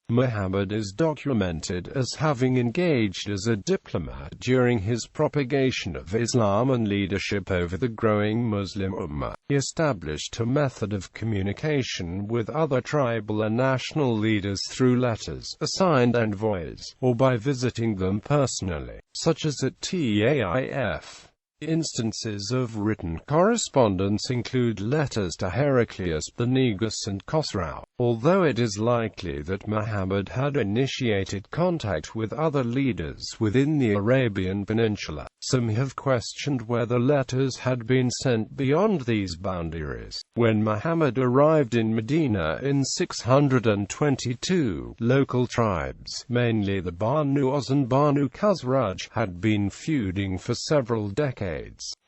Muhammad is documented as having engaged as a diplomat during his propagation of Islam and leadership over the growing Muslim Ummah. He established a method of communication with other tribal and national leaders through letters, assigned envoys, or by visiting them personally, such as at Taif. Instances of written correspondence include letters to Heraclius, the Negus and Khosrau. Although it is likely that Muhammad had initiated contact with other leaders within the Arabian Peninsula, some have questioned whether letters had been sent beyond these boundaries. When Muhammad arrived in Medina in 622, local tribes, mainly the Banu Aws and Banu Khazraj, had been feuding for several decades.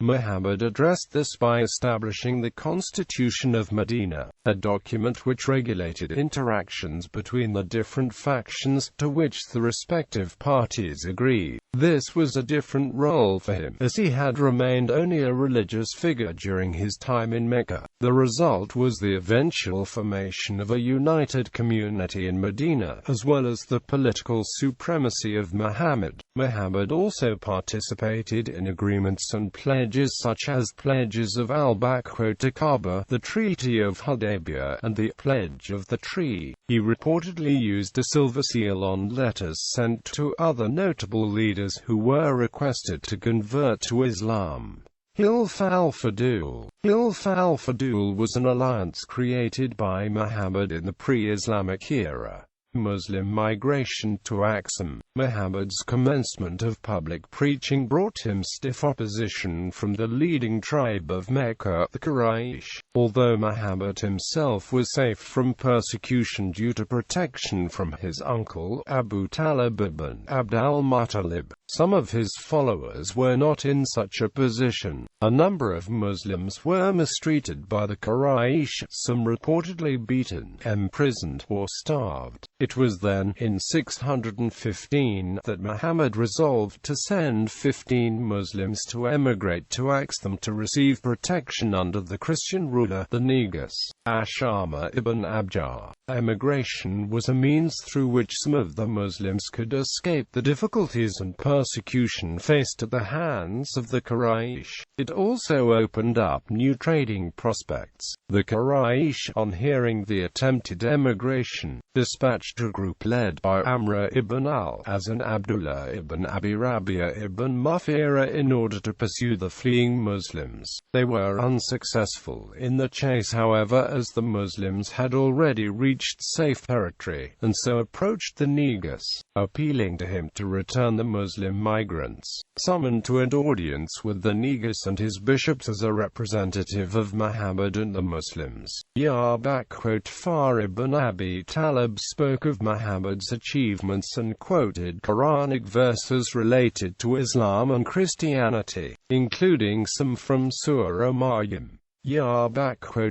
Muhammad addressed this by establishing the Constitution of Medina, a document which regulated interactions between the different factions to which the respective parties agreed. This was a different role for him, as he had remained only a religious figure during his time in Mecca. The result was the eventual formation of a united community in Medina, as well as the political supremacy of Muhammad. Muhammad also participated in agreements and pledges such as pledges of al-Aqaba, the Treaty of Adobea, and the Pledge of the Tree. He reportedly used a silver seal on letters sent to other notable leaders who were requested to convert to Islam. Hilf al-Fudul. Hilf al-Fudul was an alliance created by Muhammad in the pre-Islamic era. Muslim migration to Aksum. Muhammad's commencement of public preaching brought him stiff opposition from the leading tribe of Mecca, the Quraysh. Although Muhammad himself was safe from persecution due to protection from his uncle, Abu Talib ibn Abd al-Muttalib, some of his followers were not in such a position. A number of Muslims were mistreated by the Quraysh, some reportedly beaten, imprisoned, or starved. It was then, in 615, that Muhammad resolved to send 15 Muslims to emigrate to Aksum to receive protection under the Christian ruler, the Negus, Ashama ibn Abjar. Emigration was a means through which some of the Muslims could escape the difficulties and persecution faced at the hands of the Quraysh. It also opened up new trading prospects. The Quraysh, on hearing the attempted emigration, dispatched a group led by Amr ibn al-As and Abdullah ibn Abi Rabia ibn Mufira in order to pursue the fleeing Muslims. They were unsuccessful in the chase, however, as the Muslims had already reached safe territory, and so approached the Negus, appealing to him to return the Muslim migrants. Summoned to an audience with the Negus and his bishops as a representative of Muhammad and the Muslims, Far ibn Abi Talib spoke of Muhammad's achievements and quoted Quranic verses related to Islam and Christianity, including some from Surah Maryam.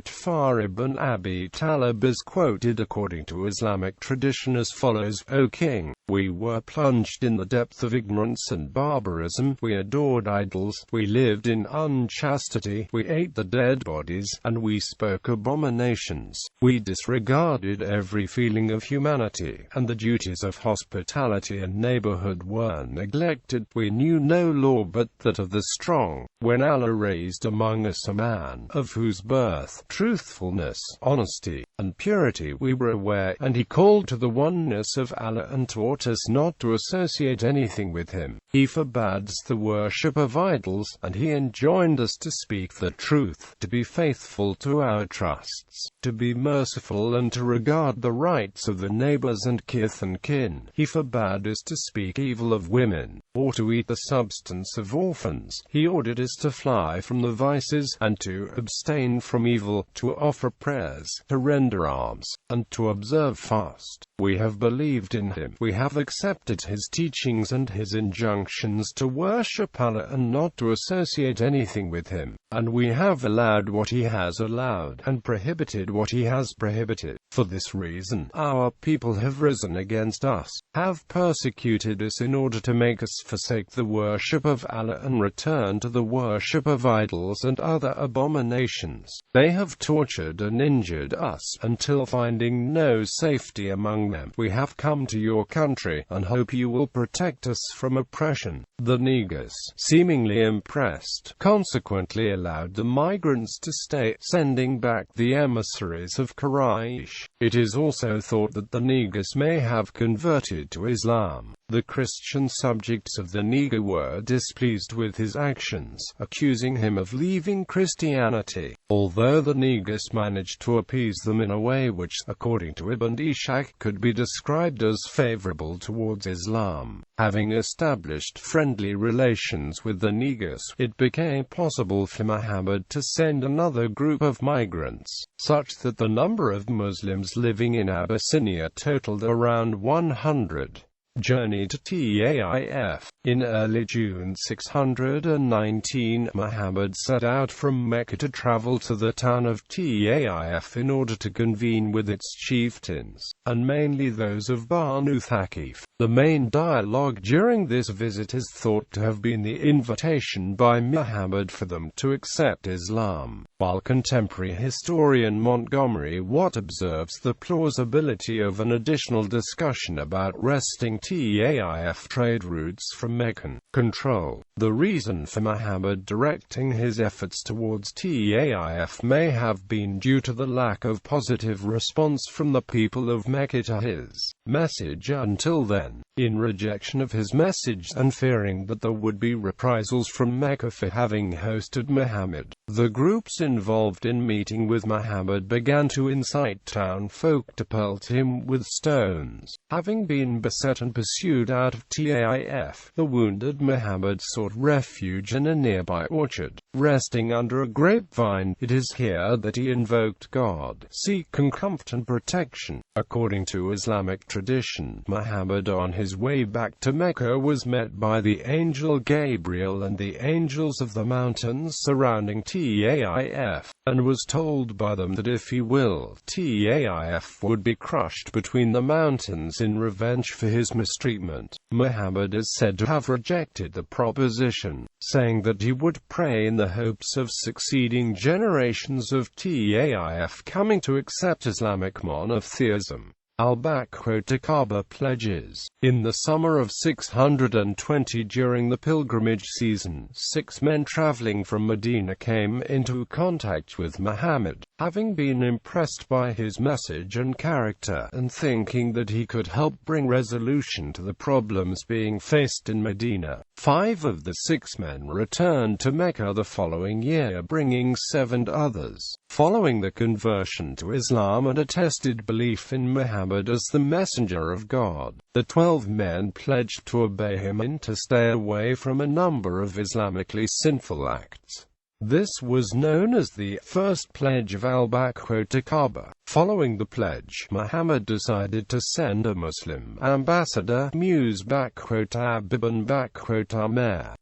Far ibn Abi Talib is quoted according to Islamic tradition as follows: O king, we were plunged in the depth of ignorance and barbarism, we adored idols, we lived in unchastity, we ate the dead bodies, and we spoke abominations. We disregarded every feeling of humanity, and the duties of hospitality and neighborhood were neglected. We knew no law but that of the strong. When Allah raised among us a man, of whose birth, truthfulness, honesty, and purity we were aware, and he called to the oneness of Allah and taught us not to associate anything with him. He forbade the worship of idols, and he enjoined us to speak the truth, to be faithful to our trusts, to be merciful, and to regard the rights of the neighbors and kith and kin. He forbade us to speak evil of women, or to eat the substance of orphans. He ordered us to fly from the vices, and to abstain from evil, to offer prayers, to render alms, and to observe fast. We have believed in him. We have accepted his teachings and his injunctions to worship Allah and not to associate anything with him. and we have allowed what he has allowed, and prohibited what he has prohibited. For this reason, our people have risen against us, have persecuted us in order to make us forsake the worship of Allah and return to the worship of idols and other abominations. They have tortured and injured us, until finding no safety among them, we have come to your country, and hope you will protect us from oppression. The Negus, seemingly impressed, consequently allowed the migrants to stay, sending back the emissaries of Quraysh. It is also thought that the Negus may have converted to Islam. The Christian subjects of the Negus were displeased with his actions, accusing him of leaving Christianity, although the Negus managed to appease them in a way which, according to Ibn Ishaq, could be described as favorable towards Islam. Having established friendly relations with the Negus, it became possible for Muhammad to send another group of migrants, such that the number of Muslims living in Abyssinia totaled around 100. Journey to Taif. In early June 619, Muhammad set out from Mecca to travel to the town of Taif in order to convene with its chieftains, and mainly those of Banu Thaqif. The main dialogue during this visit is thought to have been the invitation by Muhammad for them to accept Islam, while contemporary historian Montgomery Watt observes the plausibility of an additional discussion about wresting Taif trade routes from Meccan control. The reason for Muhammad directing his efforts towards Taif may have been due to the lack of positive response from the people of Mecca to his message until then. In rejection of his message and fearing that there would be reprisals from Mecca for having hosted Muhammad, the groups involved in meeting with Muhammad began to incite town folk to pelt him with stones. Having been beset and pursued out of Taif, the wounded Muhammad sought refuge in a nearby orchard, resting under a grapevine. It is here that he invoked God, seeking comfort and protection. According to Islamic tradition, Muhammad on his way back to Mecca was met by the angel Gabriel and the angels of the mountains surrounding Taif, and was told by them that if he willed, Taif would be crushed between the mountains in revenge for his mistreatment. Muhammad is said to have rejected the proposition, saying that he would pray in the hopes of succeeding generations of Taif coming to accept Islamic monotheism. Al-Kaaba pledges. In the summer of 620 during the pilgrimage season, 6 men traveling from Medina came into contact with Muhammad, having been impressed by his message and character, and thinking that he could help bring resolution to the problems being faced in Medina. 5 of the 6 men returned to Mecca the following year, bringing 7 others. Following the conversion to Islam and attested belief in Muhammad as the messenger of God, the 12 men pledged to obey him and to stay away from a number of Islamically sinful acts. This was known as the First Pledge of Al-Kaaba. Following the pledge, Muhammad decided to send a Muslim ambassador, Abibun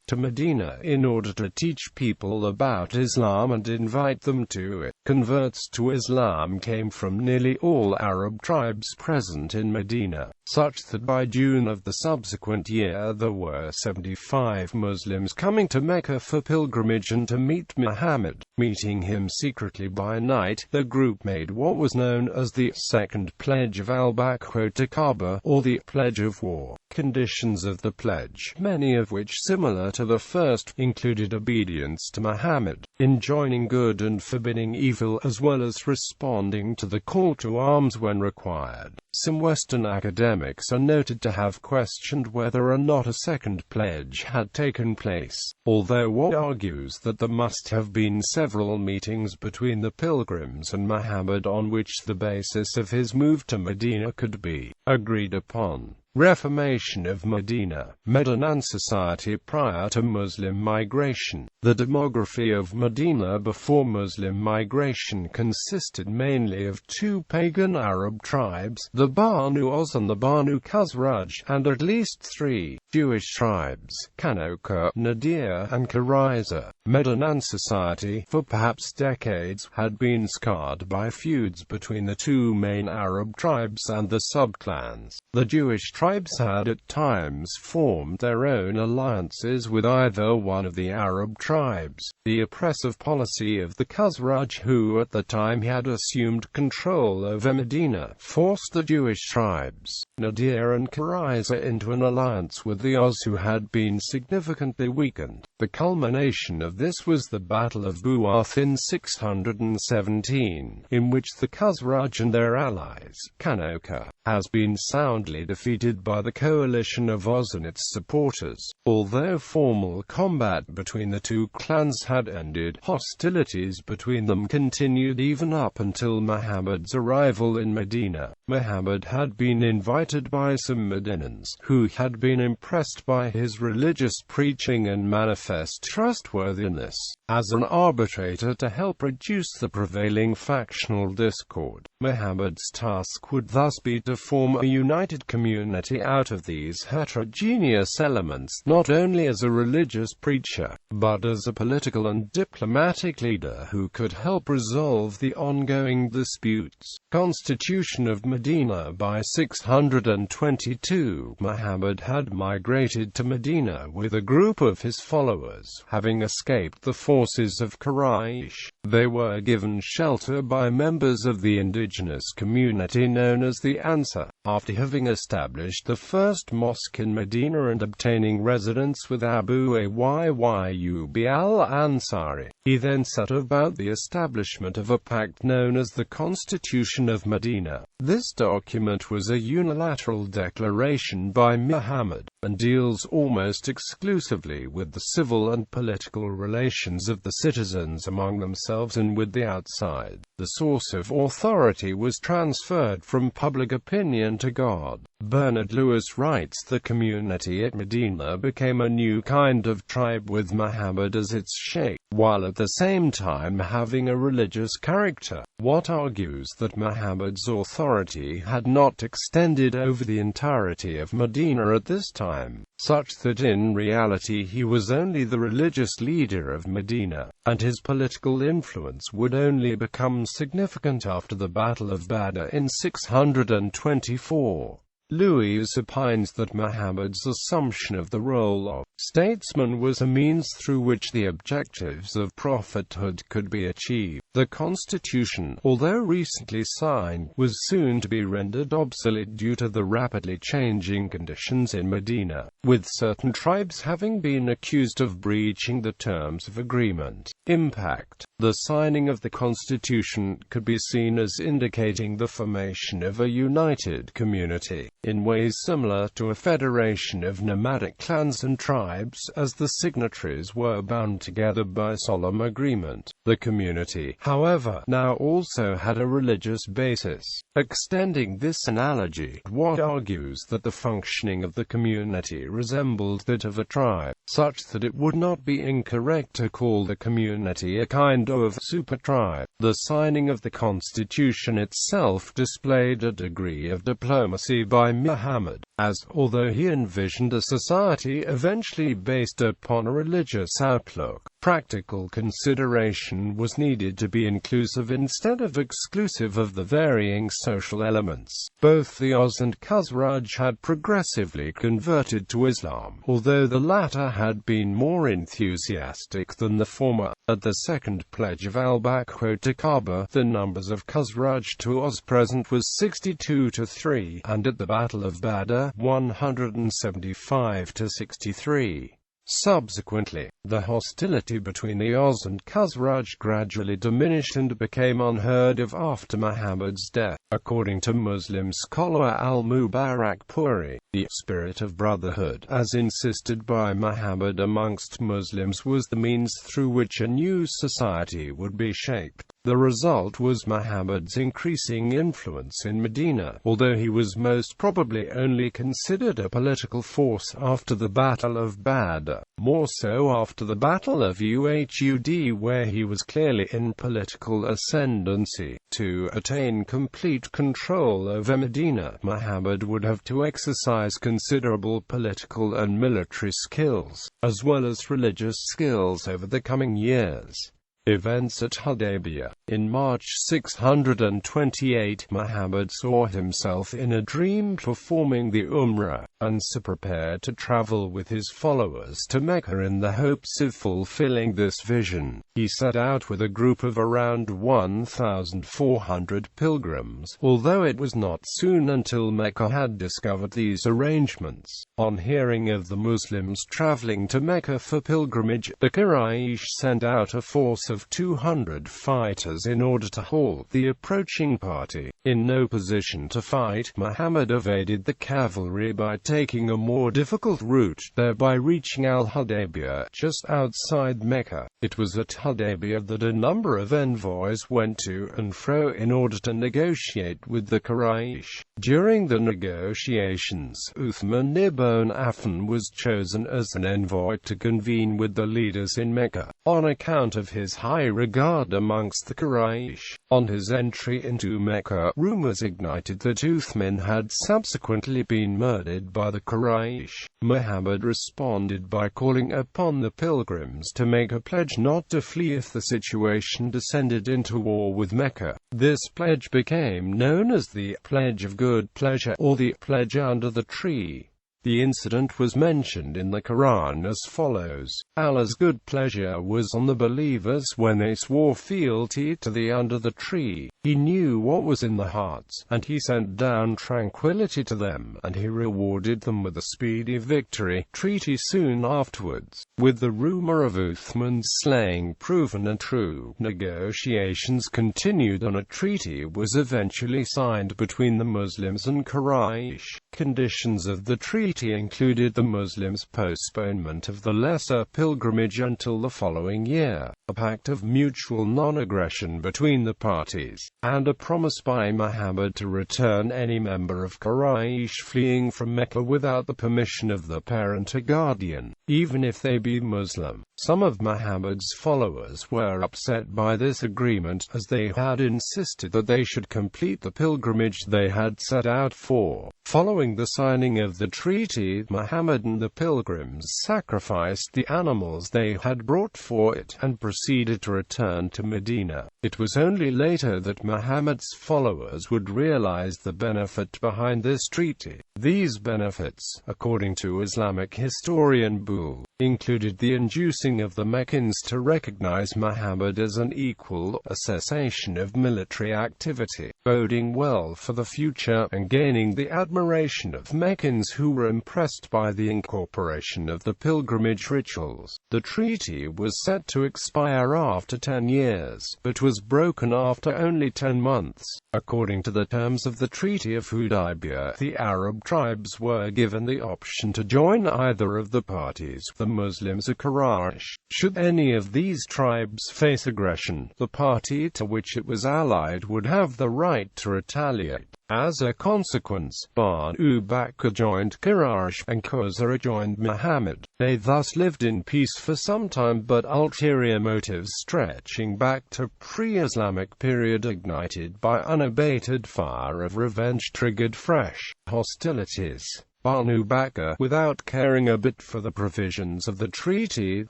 to Medina in order to teach people about Islam and invite them to it. Converts to Islam came from nearly all Arab tribes present in Medina, such that by June of the subsequent year there were 75 Muslims coming to Mecca for pilgrimage and to meet Muhammad. Meeting him secretly by night, the group made what was known as the Second Pledge of Al-Kaaba, or the Pledge of War. Conditions of the pledge, many of which similar to the first, included obedience to Muhammad, enjoining good and forbidding evil, as well as responding to the call to arms when required. Some Western academics are noted to have questioned whether or not a second pledge had taken place, although Watt argues that there must have been several meetings between the pilgrims and Muhammad on which the basis of his move to Medina could be agreed upon. Reformation of Medina. Medinan society prior to Muslim migration. The demography of Medina before Muslim migration consisted mainly of 2 pagan Arab tribes, the Banu Oz and the Banu Khosrau, and at least 3 Jewish tribes, Kanoka, Nadir, and Kariza. Medinan society, for perhaps decades, had been scarred by feuds between the two main Arab tribes and the subclans. The Jewish tribes had at times formed their own alliances with either one of the Arab tribes. The oppressive policy of the Khosrau, who at the time had assumed control over Medina, forced the Jewish tribes, Negus and Khosrau, into an alliance with the Aus, who had been significantly weakened. The culmination of this was the Battle of Bu'ath in 617, in which the Khosrau and their allies, Kanoka, has been soundly defeated by the coalition of Aus and its supporters. Although formal combat between the two clans had ended, hostilities between them continued even up until Muhammad's arrival in Medina. Muhammad had been invited by some Medinans, who had been impressed by his religious preaching and manifest trustworthiness, as an arbitrator to help reduce the prevailing factional discord. Muhammad's task would thus be to form a united community out of these heterogeneous elements, not only as a religious preacher, but as a political and diplomatic leader who could help resolve the ongoing disputes. Constitution of Medina. By 622, Muhammad had migrated to Medina with a group of his followers, having escaped the forces of Quraysh. They were given shelter by members of the indigenous community known as the Ansar. After having established the first mosque in Medina and obtaining residence with Abu Ayyub al-Ansari, he then set about the establishment of a pact known as the Constitution of Medina. This document was a unilateral declaration by Muhammad, and deals almost exclusively with the civil and political relations of the citizens among themselves and with the outside. The source of authority was transferred from public opinion to God. Bernard Lewis writes, the community at Medina became a new kind of tribe with Muhammad as its sheikh, while at the same time having a religious character. Watt argues that Muhammad's authority had not extended over the entirety of Medina at this time, such that in reality he was only the religious leader of Medina, and his political influence would only become significant after the Battle of Badr in 624. Lewis opines that Muhammad's assumption of the role of statesman was a means through which the objectives of prophethood could be achieved. The constitution, although recently signed, was soon to be rendered obsolete due to the rapidly changing conditions in Medina, with certain tribes having been accused of breaching the terms of agreement. Impact. The signing of the constitution could be seen as indicating the formation of a united community, in ways similar to a federation of nomadic clans and tribes, as the signatories were bound together by solemn agreement. The community, however, now also had a religious basis. Extending this analogy, Watt argues that the functioning of the community resembled that of a tribe, such that it would not be incorrect to call the community a kind of super-tribe. The signing of the constitution itself displayed a degree of diplomacy by Muhammad, as, although he envisioned a society eventually based upon a religious outlook, practical consideration was needed to be inclusive instead of exclusive of the varying social elements. Both the Aus and Khosrau had progressively converted to Islam, although the latter had been more enthusiastic than the former. At the second pledge of al-Baqarah, the numbers of Khosrau to Aus present was 62 to 3, and at the Battle of Badr, 175 to 63. Subsequently, the hostility between the Aus and Khosrau gradually diminished and became unheard of after Muhammad's death. According to Muslim scholar al-Mubarakpuri, the spirit of brotherhood, as insisted by Muhammad amongst Muslims, was the means through which a new society would be shaped. The result was Muhammad's increasing influence in Medina, although he was most probably only considered a political force after the Battle of Badr, more so after the Battle of Uhud, where he was clearly in political ascendancy. To attain complete control over Medina, Muhammad would have to exercise considerable political and military skills, as well as religious skills over the coming years. Events at Adobea. In March 628, Muhammad saw himself in a dream performing the Umrah, and so prepared to travel with his followers to Mecca in the hopes of fulfilling this vision. He set out with a group of around 1,400 pilgrims, although it was not soon until Mecca had discovered these arrangements. On hearing of the Muslims traveling to Mecca for pilgrimage, the Quraysh sent out a force of 200 fighters in order to halt the approaching party. In no position to fight, Muhammad evaded the cavalry by taking a more difficult route, thereby reaching Al-Hudaybiyah, just outside Mecca. It was at Hudaybiyah that a number of envoys went to and fro in order to negotiate with the Quraysh. During the negotiations, Uthman ibn Affan was chosen as an envoy to convene with the leaders in Mecca, on account of his high regard amongst the Quraysh. On his entry into Mecca, rumors ignited that Uthman had subsequently been murdered by the Quraysh. Muhammad responded by calling upon the pilgrims to make a pledge not to flee if the situation descended into war with Mecca. This pledge became known as the Pledge of Good Pleasure, or the Pledge under the Tree. The incident was mentioned in the Quran as follows: Allah's good pleasure was on the believers when they swore fealty to the under the tree. He knew what was in the hearts, and he sent down tranquility to them, and he rewarded them with a speedy victory. Treaty soon afterwards. With the rumor of Uthman's slaying proven untrue, negotiations continued and a treaty was eventually signed between the Muslims and Quraysh. Conditions of the treaty included the Muslims' postponement of the lesser pilgrimage until the following year, a pact of mutual non-aggression between the parties, and a promise by Muhammad to return any member of Quraysh fleeing from Mecca without the permission of the parent or guardian, even if they be Muslim. Some of Muhammad's followers were upset by this agreement, as they had insisted that they should complete the pilgrimage they had set out for. Following the signing of the treaty, Muhammad and the pilgrims sacrificed the animals they had brought for it, and proceeded to return to Medina. It was only later that Muhammad's followers would realize the benefit behind this treaty. These benefits, according to Islamic historian Bull, included the inducing of the Meccans to recognize Muhammad as an equal, a cessation of military activity, boding well for the future, and gaining the admiration of Meccans who were impressed by the incorporation of the pilgrimage rituals. The treaty was set to expire after 10 years, but was broken after only 10 months. According to the terms of the Treaty of Hudaybiyah, the Arab tribes were given the option to join either of the parties, the Muslims or Quraysh. Should any of these tribes face aggression, the party to which it was allied would have the right to retaliate. As a consequence, Banu Bakr joined Quraysh, and Khosrau joined Muhammad. They thus lived in peace for some time, but ulterior motives stretching back to pre-Islamic period ignited by unabated fire of revenge triggered fresh hostilities. Banu Bakr, without caring a bit for the provisions of the treaty,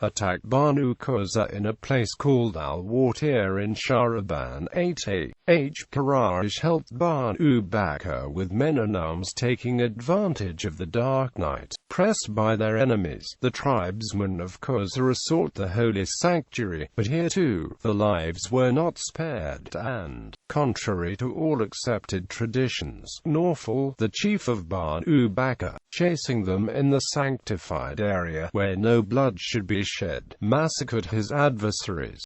attacked Banu Khosrau in a place called Al-Watir in Shahraban 8 Quraysh helped Banu Bakr with men and arms, taking advantage of the dark night. Pressed by their enemies, the tribesmen of Khosrau sought the holy sanctuary, but here too, the lives were not spared, and, contrary to all accepted traditions, Nawfal, the chief of Banu Bakr, chasing them in the sanctified area, where no blood should be shed, massacred his adversaries.